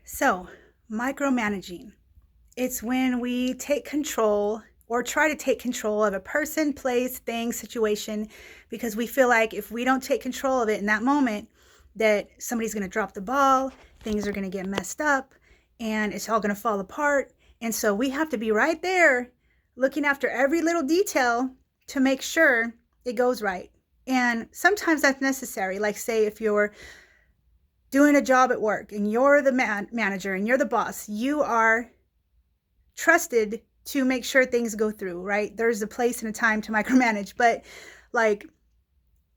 So, micromanaging. It's when we take control or try to take control of a person, place, thing, situation, because we feel like if we don't take control of it in that moment, that somebody's going to drop the ball, things are going to get messed up, and it's all going to fall apart. And so we have to be right there looking after every little detail to make sure it goes right. And sometimes that's necessary. Like, say, if you're doing a job at work and you're the manager and you're the boss, you are trusted to make sure things go through, right? There's a place and a time to micromanage, but like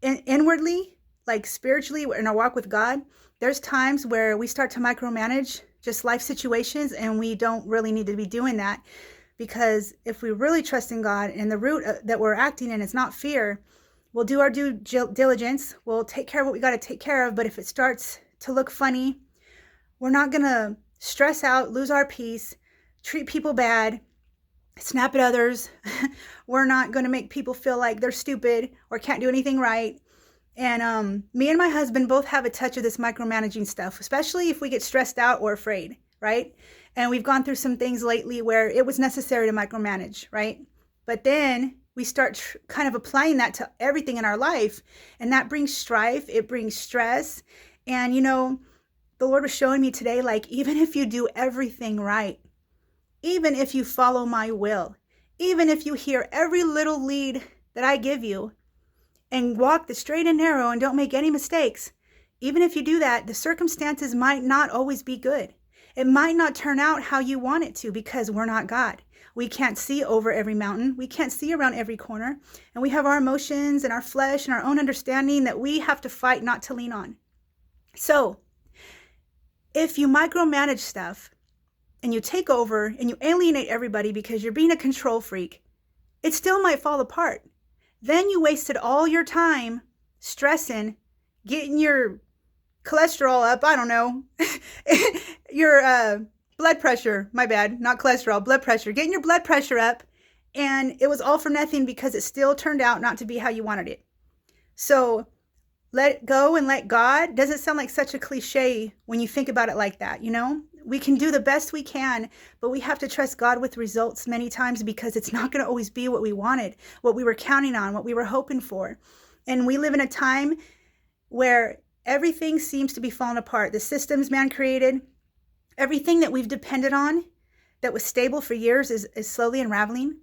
inwardly, like spiritually in our walk with God, there's times where we start to micromanage just life situations, and we don't really need to be doing that, because if we really trust in God and the root that we're acting in is not fear, we'll do our due diligence, we'll take care of what we got to take care of. But if it starts to look funny, we're not going to stress out, lose our peace, treat people bad, snap at others. We're not going to make people feel like they're stupid or can't do anything right. And me and my husband both have a touch of this micromanaging stuff, especially if we get stressed out or afraid, right? And we've gone through some things lately where it was necessary to micromanage, right? But then we start kind of applying that to everything in our life, and that brings strife, it brings stress. And the Lord was showing me today, like, even if you do everything right, even if you follow my will, even if you hear every little lead that I give you and walk the straight and narrow and don't make any mistakes, even if you do that, the circumstances might not always be good. It might not turn out how you want it to, because we're not God. We can't see over every mountain. We can't see around every corner. And we have our emotions and our flesh and our own understanding that we have to fight not to lean on. So if you micromanage stuff and you take over and you alienate everybody because you're being a control freak, it still might fall apart. Then you wasted all your time stressing, getting your cholesterol up, I don't know, your blood pressure, my bad, not cholesterol, blood pressure, getting your blood pressure up, and it was all for nothing because it still turned out not to be how you wanted it. So let go and let God doesn't sound like such a cliche when you think about it like that, We can do the best we can, but we have to trust God with results many times, because it's not going to always be what we wanted, what we were counting on, what we were hoping for. And we live in a time where everything seems to be falling apart. The systems man created, everything that we've depended on that was stable for years is slowly unraveling.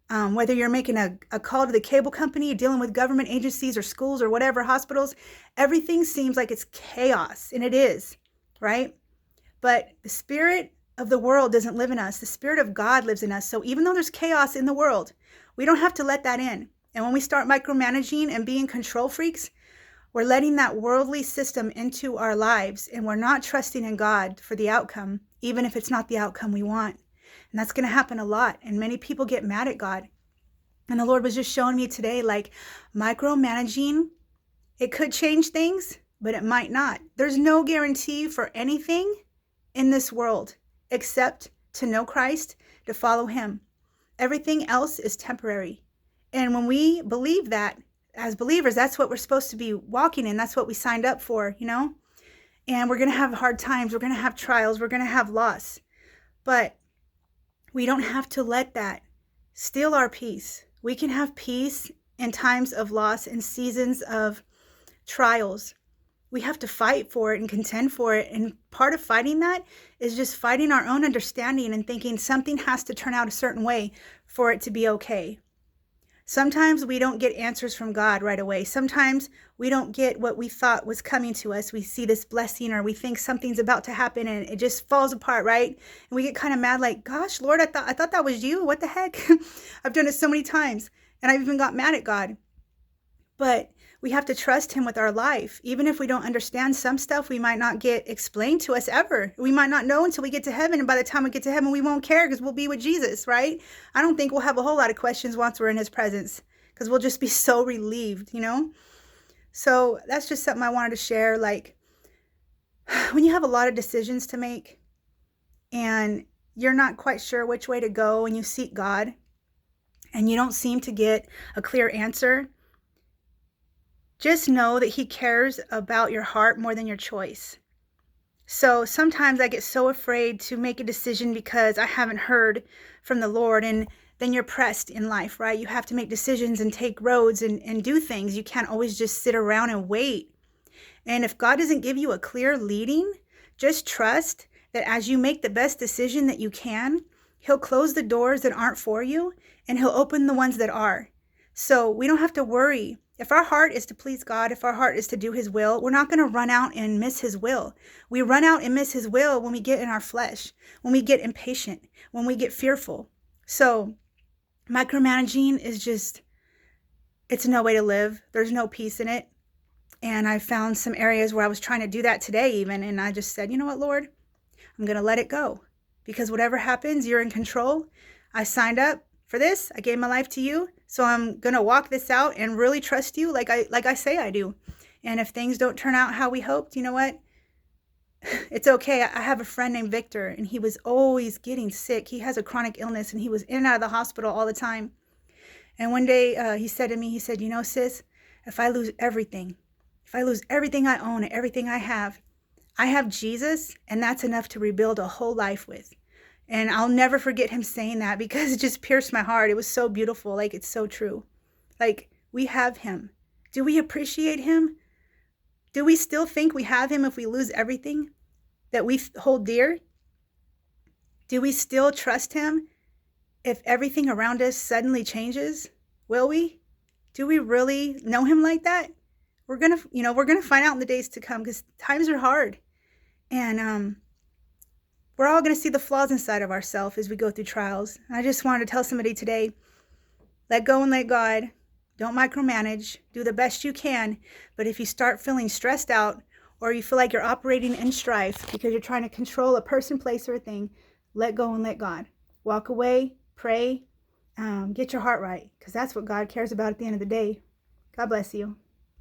Whether you're making a call to the cable company, dealing with government agencies or schools or whatever, hospitals, everything seems like it's chaos, and it is, right? But the spirit of the world doesn't live in us. The spirit of God lives in us. So even though there's chaos in the world, we don't have to let that in. And when we start micromanaging and being control freaks, we're letting that worldly system into our lives, and we're not trusting in God for the outcome, even if it's not the outcome we want. And that's going to happen a lot. And many people get mad at God. And the Lord was just showing me today, like, micromanaging, it could change things, but it might not. There's no guarantee for anything in this world except to know Christ, to follow him. Everything else is temporary. And when we believe that as believers, that's what we're supposed to be walking in. That's what we signed up for, And we're going to have hard times. We're going to have trials. We're going to have loss. But we don't have to let that steal our peace. We can have peace in times of loss and seasons of trials. We have to fight for it and contend for it. And part of fighting that is just fighting our own understanding and thinking something has to turn out a certain way for it to be okay. Sometimes we don't get answers from God right away. Sometimes we don't get what we thought was coming to us. We see this blessing, or we think something's about to happen, and it just falls apart, right? And we get kind of mad, like, gosh, Lord, I thought that was you. What the heck? I've done it so many times, and I've even got mad at God. But we have to trust him with our life. Even if we don't understand some stuff, we might not get explained to us ever. We might not know until we get to heaven. And by the time we get to heaven, we won't care, because we'll be with Jesus, right? I don't think we'll have a whole lot of questions once we're in his presence, because we'll just be so relieved, So that's just something I wanted to share. Like, when you have a lot of decisions to make and you're not quite sure which way to go, and you seek God and you don't seem to get a clear answer, just know that he cares about your heart more than your choice. So sometimes I get so afraid to make a decision because I haven't heard from the Lord. And then you're pressed in life, right? You have to make decisions and take roads and do things. You can't always just sit around and wait. And if God doesn't give you a clear leading, just trust that as you make the best decision that you can, He'll close the doors that aren't for you and He'll open the ones that are. So we don't have to worry. If our heart is to please God, if our heart is to do His will, we're not going to run out and miss His will. We run out and miss His will when we get in our flesh, when we get impatient, when we get fearful. So micromanaging is just, it's no way to live. There's no peace in it. And I found some areas where I was trying to do that today even. And I just said, you know what, Lord, I'm going to let it go. Because whatever happens, you're in control. I signed up for this. I gave my life to you. So I'm going to walk this out and really trust you like I say I do. And if things don't turn out how we hoped, you know what? It's okay. I have a friend named Victor, and he was always getting sick. He has a chronic illness, and he was in and out of the hospital all the time. And one day he said to me, he said, you know, sis, if I lose everything I own and everything I have Jesus, and that's enough to rebuild a whole life with. And I'll never forget him saying that because it just pierced my heart. It was so beautiful. Like, it's so true. Like, we have him. Do we appreciate him? Do we still think we have him if we lose everything that we hold dear? Do we still trust him if everything around us suddenly changes? Will we? Do we really know him like that? We're going to find out in the days to come because times are hard. And we're all going to see the flaws inside of ourselves as we go through trials. I just wanted to tell somebody today, let go and let God. Don't micromanage. Do the best you can. But if you start feeling stressed out or you feel like you're operating in strife because you're trying to control a person, place, or a thing, let go and let God. Walk away, pray, get your heart right, because that's what God cares about at the end of the day. God bless you.